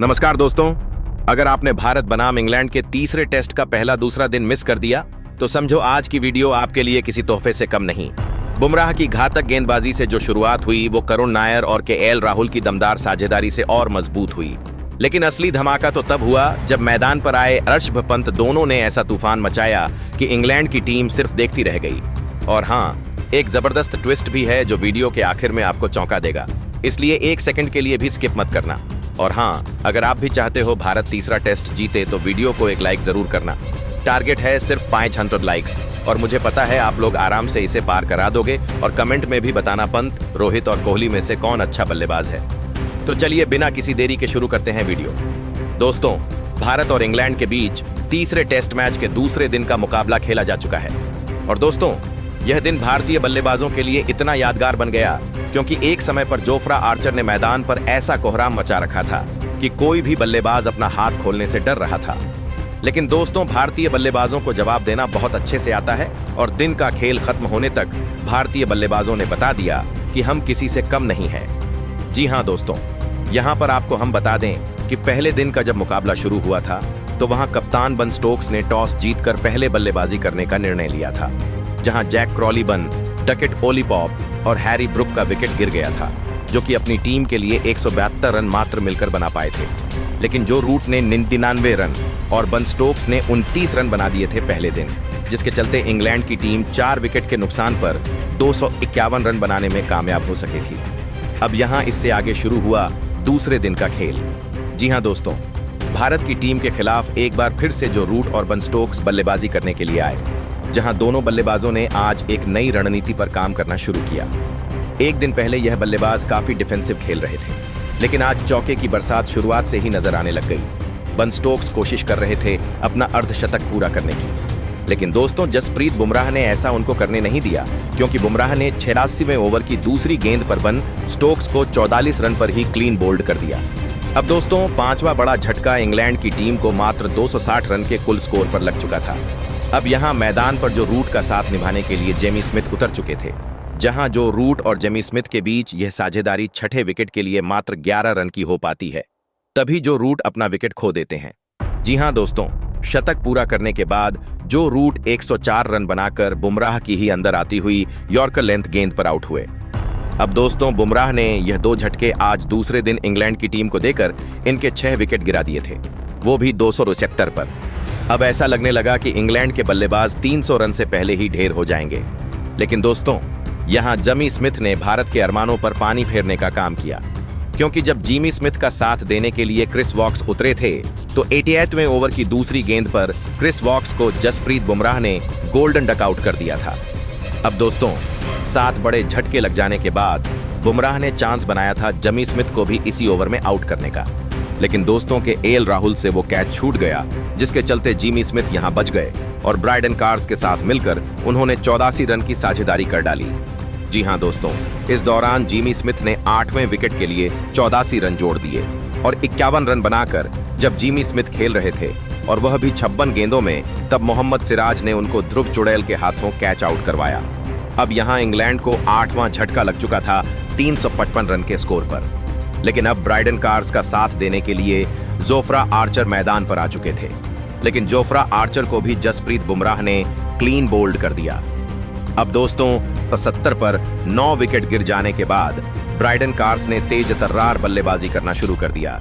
नमस्कार दोस्तों। अगर आपने भारत बनाम इंग्लैंड के तीसरे टेस्ट का पहला दूसरा दिन मिस कर दिया तो समझो आज की वीडियो आपके लिए किसी तोहफे से कम नहीं। बुमराह की घातक गेंदबाजी से जो शुरुआत हुई वो करुण नायर और केएल राहुल की दमदार साझेदारी से और मजबूत हुई। लेकिन असली धमाका तो तब हुआ जब मैदान पर आए ऋषभ पंत दोनों ने ऐसा तूफान मचाया कि इंग्लैंड की टीम सिर्फ देखती रह गई। और हाँ, एक जबरदस्त ट्विस्ट भी है जो वीडियो के आखिर में आपको चौंका देगा, इसलिए एक सेकंड के लिए भी स्किप मत करना। और हाँ, अगर आप भी चाहते हो भारत तीसरा टेस्ट जीते तो वीडियो को एक लाइक जरूर करना। टारगेट है सिर्फ 500 लाइक्स और मुझे पता है आप लोग आराम से इसे पार करा दोगे। और कमेंट में भी बताना पंत, रोहित और कोहली में से कौन अच्छा बल्लेबाज है। तो चलिए बिना किसी देरी के शुरू करते हैं वीडियो। दोस्तों, भारत और इंग्लैंड के बीच तीसरे टेस्ट मैच के दूसरे दिन का मुकाबला खेला जा चुका है। और दोस्तों, यह दिन भारतीय बल्लेबाजों के लिए इतना यादगार बन गया क्योंकि एक समय पर जोफ्रा आर्चर ने मैदान पर ऐसा कोहराम मचा रखा था कि कोई भी बल्लेबाज अपना हाथ खोलने से डर रहा था। लेकिन दोस्तों, भारतीय बल्लेबाजों को जवाब देना बहुत अच्छे से आता है और दिन का खेल खत्म होने तक भारतीय बल्लेबाजों ने बता दिया कि हम किसी से कम नहीं हैं। जी हां दोस्तों, यहां पर आपको हम बता दें कि पहले दिन का जब मुकाबला शुरू हुआ था तो वहां कप्तान बन स्टोक्स ने टॉस जीतकर पहले बल्लेबाजी करने का निर्णय लिया था, जहां जैक क्रॉलीबन, डकेट ओलीपॉप और हैरी ब्रुक का विकेट गिर गया था, जो कि अपनी टीम के लिए 172 रन मात्र मिलकर बना पाए थे। लेकिन जो रूट ने 99 रन और बन स्टोक्स ने 29 रन बना दिए थे पहले दिन, जिसके चलते इंग्लैंड की टीम 4 विकेट के नुकसान पर 251 रन बनाने में कामयाब हो सकी थी। अब यहां इससे आगे शुरू हुआ दूसरे दिन का खेल। जी हां दोस्तों, भारत की टीम के खिलाफ एक बार फिर से जो रूट और बन स्टोक्स बल्लेबाजी करने के लिए आए, जहां दोनों बल्लेबाजों ने आज एक नई रणनीति पर काम करना शुरू किया। एक दिन पहले यह बल्लेबाज काफी डिफेंसिव खेल रहे थे, लेकिन आज चौके की बरसात शुरुआत से ही नजर आने लग गई। बन स्टोक्स कोशिश कर रहे थे अपना अर्धशतक पूरा करने की, लेकिन दोस्तों जसप्रीत बुमराह ने ऐसा उनको करने नहीं दिया, क्योंकि बुमराह ने 86वें ओवर की दूसरी गेंद पर बन स्टोक्स को 44 रन पर ही क्लीन बोल्ड कर दिया। अब दोस्तों, पांचवा बड़ा झटका इंग्लैंड की टीम को मात्र 260 रन के कुल स्कोर पर लग चुका था। अब यहां मैदान पर जो रूट का साथ निभाने के लिए जेमी स्मिथ उतर चुके थे, जहां जो रूट और जेमी स्मिथ के बीच यह साझेदारी छठे विकेट के लिए मात्र 11 रन की हो पाती है, तभी जो रूट अपना विकेट खो देते हैं। जी हां दोस्तों, शतक पूरा करने के बाद जो रूट 104 रन बनाकर बुमराह की ही अंदर आती हुई यॉर्कर लेंथ गेंद पर आउट हुए। अब दोस्तों, बुमराह ने यह 2 झटके आज दूसरे दिन इंग्लैंड की टीम को देकर इनके 6 विकेट गिरा दिए थे, वो भी 276 पर। अब ऐसा लगने लगा कि इंग्लैंड के बल्लेबाज 300 रन से पहले ही ढेर हो जाएंगे। लेकिन दोस्तों, यहां जेमी स्मिथ ने भारत के अरमानों पर पानी फेरने का काम किया, क्योंकि जब जेमी स्मिथ का साथ देने के लिए क्रिस वॉक्स उतरे थे तो 88वें ओवर की दूसरी गेंद पर क्रिस वॉक्स को जसप्रीत बुमराह ने गोल्डन डकआउट कर दिया था। अब दोस्तों, 7 बड़े झटके लग जाने के बाद बुमराह ने चांस बनाया था जेमी स्मिथ को भी इसी ओवर में आउट करने का, लेकिन दोस्तों के एल राहुल से वो कैच छूट गया, जिसके चलते जेमी स्मिथ यहां बच गए और ब्रायडन कार्स के साथ मिलकर उन्होंने 84 रन की साझेदारी कर डाली। जी हां दोस्तों, इस दौरान जेमी स्मिथ ने 8वें विकेट के लिए 84 रन जोड़ दिए और 51 रन बनाकर जब जेमी स्मिथ खेल रहे थे और वह भी 56 गेंदों में, तब मोहम्मद सिराज ने उनको ध्रुव चुड़ैल के हाथों कैच आउट करवाया। अब यहां इंग्लैंड को 8वां झटका लग चुका था 355 रन के स्कोर पर। लेकिन अब ब्रायडन कार्स का साथ देने के लिए जोफ्रा आर्चर मैदान पर आ चुके थे, लेकिन जोफ्रा आर्चर को भी जसप्रीत बुमराह ने क्लीन बोल्ड कर दिया। अब दोस्तों, 75 पर 9 विकेट गिर जाने के बाद ब्रायडन कार्स ने तेज तर्रार बल्लेबाजी करना शुरू कर दिया,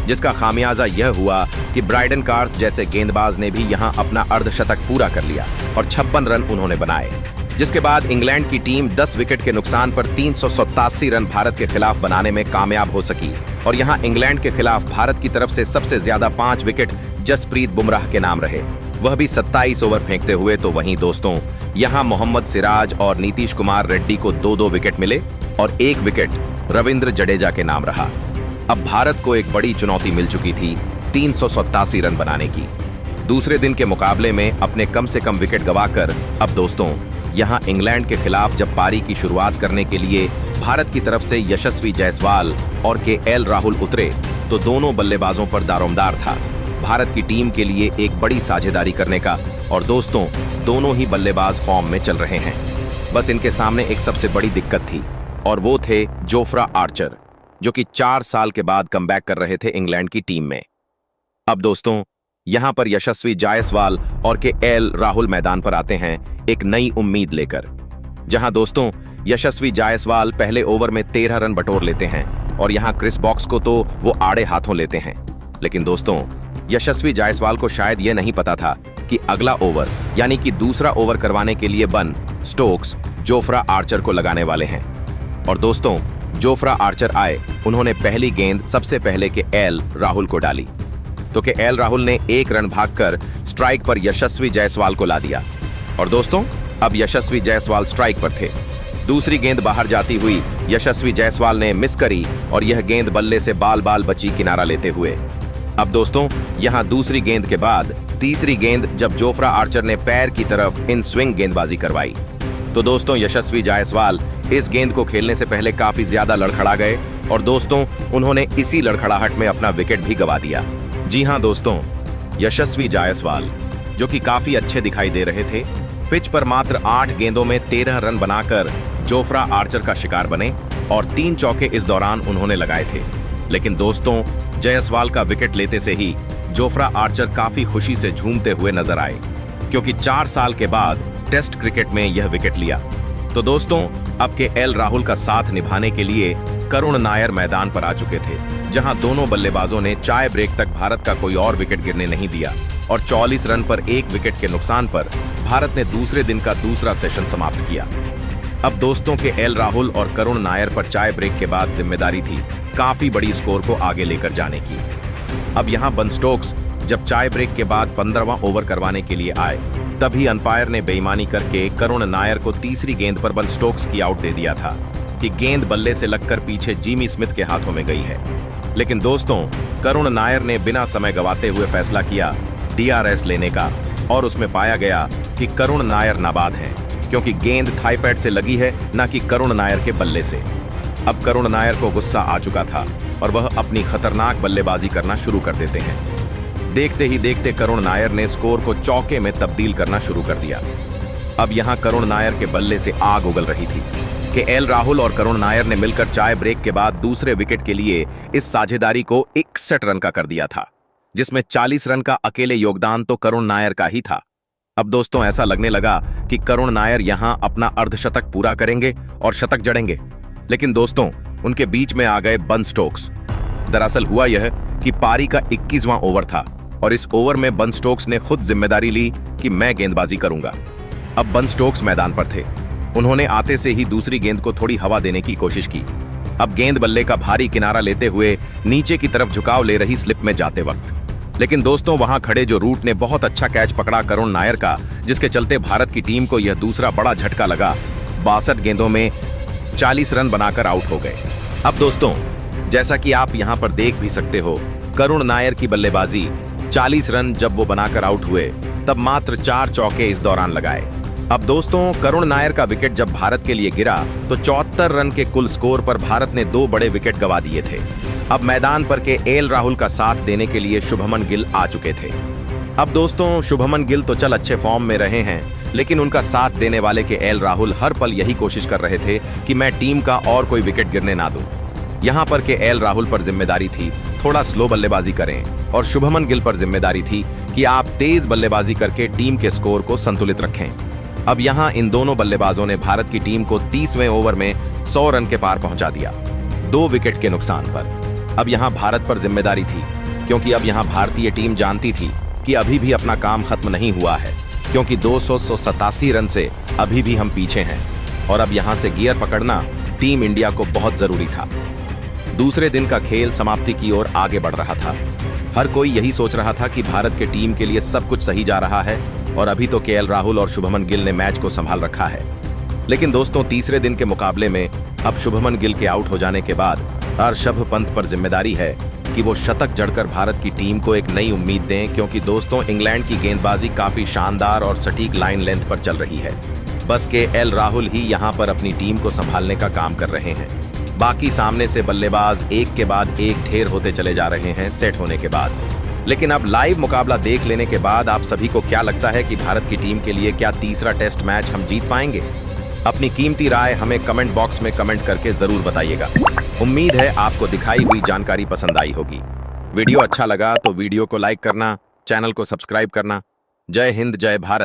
जिसका खामियाजा यह हुआ कि ब्रायडन कार्स जैसे गेंदबाज ने भी यहां अपना अर्धशतक पूरा कर लिया और 56 रन उन्होंने बनाए, जिसके बाद इंग्लैंड की टीम 10 विकेट के नुकसान पर 387 रन भारत के खिलाफ बनाने में कामयाब हो सकी। और यहां इंग्लैंड के खिलाफ भारत की तरफ से सबसे ज्यादा 5 विकेट जसप्रीत बुमराह के नाम रहे, वह भी 27 ओवर फेंकते हुए। तो वहीं दोस्तों, यहां मोहम्मद सिराज और नीतीश कुमार रेड्डी को 2-2 विकेट मिले और 1 विकेट रविंद्र जडेजा के नाम रहा। अब भारत को एक बड़ी चुनौती मिल चुकी थी 387 रन बनाने की। दूसरे दिन के मुकाबले में अपने कम से कम विकेट गंवाकर अब दोस्तों, यहां इंग्लैंड के खिलाफ जब पारी की शुरुआत करने के लिए भारत की तरफ से यशस्वी जायसवाल और केएल राहुल उतरे तो दोनों बल्लेबाजों पर दारोमदार था भारत की टीम के लिए एक बड़ी साझेदारी करने का। और दोस्तों, दोनों ही बल्लेबाज फॉर्म में चल रहे हैं। बस इनके सामने एक सबसे बड़ी दिक्कत थी और वो थे जोफ्रा आर्चर। जो कि 4 साल के बाद कमबैक कर रहे थे इंग्लैंड की टीम में। अब दोस्तों, यहां पर यशस्वी जायसवाल और केएल राहुल मैदान पर आते हैं एक नई उम्मीद लेकर। जहां दोस्तों, यशस्वी जायसवाल पहले ओवर में 13 रन बटोर लेते हैं और यहां क्रिस वॉक्स को तो वो आड़े हाथों लेते हैं। लेकिन दोस्तों, यशस्वी जायसवाल को शायद यह नहीं पता था कि अगला ओवर यानी कि दूसरा ओवर करवाने के लिए बन स्टोक्स जोफ्रा आर्चर को लगाने वाले हैं। और दोस्तों, जोफ्रा आर्चर आए, उन्होंने पहली गेंद सबसे पहले केएल राहुल को डाली, तो केएल राहुल ने 1 रन भागकर स्ट्राइक पर यशस्वी जायसवाल को ला दिया। और दोस्तों, अब यशस्वी जायसवाल स्ट्राइक पर थे। दूसरी गेंद बाहर जाती हुई यशस्वी जायसवाल ने मिस करी और यह गेंद बल्ले से बाल बाल बची किनारा लेते हुए। अब दोस्तों, यहां दूसरी गेंद के बाद तीसरी गेंद जब जोफ्रा आर्चर ने पैर की तरफ इन स्विंग गेंदबाजी करवाई, तो दोस्तों यशस्वी जायसवाल इस गेंद को खेलने से पहले काफी ज्यादा लड़खड़ा गए और दोस्तों उन्होंने इसी लड़खड़ाहट में अपना विकेट भी गवा दिया। जी हां दोस्तों, यशस्वी जायसवाल जो कि काफी अच्छे दिखाई दे रहे थे, पिच पर मात्र 8 गेंदों में 13 रन बनाकर जोफ्रा आर्चर का शिकार बने और 3 चौके इस दौरान उन्होंने लगाए थे। लेकिन दोस्तों, जायसवाल का विकेट लेते से ही जोफ्रा आर्चर काफी खुशी से झूमते हुए नजर आए, क्योंकि 4 साल के बाद टेस्ट क्रिकेट में यह विकेट लिया। तो दोस्तों, अब केएल राहुल का साथ निभाने के लिए करुण नायर मैदान पर आ चुके थे, जहां दोनों बल्लेबाजों ने चाय ब्रेक तक भारत का कोई और विकेट गिरने नहीं दिया और 44 रन पर 1 विकेट के नुकसान पर भारत ने दूसरे दिन का दूसरा सेशन समाप्त किया। अब दोस्तों, केएल राहुल और करुण नायर पर चाय ब्रेक के बाद जिम्मेदारी थी काफी बड़ी स्कोर को आगे लेकर जाने की। अब यहां बन स्टोक्स जब चाय ब्रेक के बाद 15वां ओवर करवाने के लिए आए, तभी अंपायर ने बेईमानी करके करुण नायर को तीसरी गेंद पर बन स्टोक्स की आउट दे दिया था कि गेंद बल्ले से लगकर पीछे जिमी स्मिथ के हाथों में गई है। लेकिन दोस्तों, करुण नायर ने बिना समय गवाते हुए फैसला किया डीआरएस लेने का और उसमें पाया गया कि करुण नायर नाबाद हैं, क्योंकि गेंद थाई पैड से लगी है, न कि करुण नायर के बल्ले से। अब करुण नायर को गुस्सा आ चुका था और वह अपनी खतरनाक बल्लेबाजी करना शुरू कर देते हैं। देखते ही देखते करुण नायर ने स्कोर को चौके में तब्दील करना शुरू कर दिया। अब यहां करुण नायर के बल्ले से आग उगल रही थी। केएल राहुल और करुण नायर ने मिलकर चाय ब्रेक के बाद दूसरे विकेट के लिए इस साझेदारी को 61 रन का कर दिया था, जिसमें 40 रन का अकेले योगदान तो करुण नायर का ही था। अब दोस्तों, ऐसा लगने लगा कि करुण नायर यहां अपना अर्धशतक पूरा करेंगे और शतक जड़ेंगे। लेकिन दोस्तों, उनके बीच में आ गए बन स्टोक्स। दरअसल हुआ यह कि पारी का 21वां ओवर था और इस ओवर में बन स्टोक्स ने खुद जिम्मेदारी ली कि मैं गेंदबाजी करूंगा। अब बन स्टोक्स मैदान पर थे। उन्होंने आते से ही दूसरी गेंद को थोड़ी हवा देने की कोशिश की। अब गेंद बल्ले का भारी किनारा लेते हुए नीचे की तरफ झुकाव ले रही स्लिप में जाते वक्त। लेकिन दोस्तों, वहां खड़े जो रूट ने बहुत अच्छा कैच पकड़ा करुण नायर का, जिसके चलते भारत की टीम को यह दूसरा बड़ा झटका लगा। 62 गेंदों में 40 रन बनाकर आउट हो गए। अब दोस्तों, जैसा कि आप यहां पर देख भी सकते हो, करुण नायर की बल्लेबाजी 40 रन जब वो बनाकर आउट हुए, तब मात्र 4 चौके इस दौरान लगाए। अब दोस्तों, करुण नायर का विकेट जब भारत के लिए गिरा तो 74 रन के कुल स्कोर पर भारत ने 2 बड़े विकेट गवा दिए थे। अब मैदान पर केएल राहुल का साथ देने के लिए शुभमन गिल आ चुके थे। अब दोस्तों, शुभमन गिल तो चल अच्छे फॉर्म में रहे हैं, लेकिन उनका साथ देने वाले केएल राहुल हर पल यही कोशिश कर रहे थे कि मैं टीम का और कोई विकेट गिरने ना दूं। यहां पर केएल राहुल पर जिम्मेदारी थी थोड़ा स्लो बल्लेबाजी करें और शुभमन गिल पर जिम्मेदारी थी कि आप तेज बल्लेबाजी करके टीम के स्कोर को संतुलित रखें। अब यहां इन दोनों बल्लेबाजों ने भारत की टीम को 30वें ओवर में 100 रन के पार पहुंचा दिया, 2 विकेट के नुकसान पर। अब यहां भारत पर जिम्मेदारी थी, क्योंकि अब यहां भारतीय टीम जानती थी कि अभी भी अपना काम खत्म नहीं हुआ है, क्योंकि 287 रन से अभी भी हम पीछे हैं और अब यहां से गियर पकड़ना टीम इंडिया को बहुत जरूरी था। दूसरे दिन का खेल समाप्ति की ओर आगे बढ़ रहा था। हर कोई यही सोच रहा था कि भारत के टीम के लिए सब कुछ सही जा रहा है और अभी तो केएल राहुल और शुभमन गिल ने मैच को संभाल रखा है। लेकिन दोस्तों, तीसरे दिन के मुकाबले में अब शुभमन गिल के आउट हो जाने के बाद ऋषभ पंत पर जिम्मेदारी है कि वो शतक जड़कर भारत की टीम को एक नई उम्मीद दें, क्योंकि दोस्तों, इंग्लैंड की गेंदबाजी काफी शानदार और सटीक लाइन लेंथ पर चल रही है। बस केएल राहुल ही यहां पर अपनी टीम को संभालने का काम कर रहे हैं। बाकी सामने से बल्लेबाज एक के बाद एक ढेर होते चले जा रहे हैं सेट होने के बाद। लेकिन अब लाइव मुकाबला देख लेने के बाद आप सभी को क्या लगता है कि भारत की टीम के लिए क्या तीसरा टेस्ट मैच हम जीत पाएंगे? अपनी कीमती राय हमें कमेंट बॉक्स में कमेंट करके जरूर बताइएगा। उम्मीद है आपको दिखाई हुई जानकारी पसंद आई होगी। वीडियो अच्छा लगा तो वीडियो को लाइक करना, चैनल को सब्सक्राइब करना। जय हिंद, जय भारत।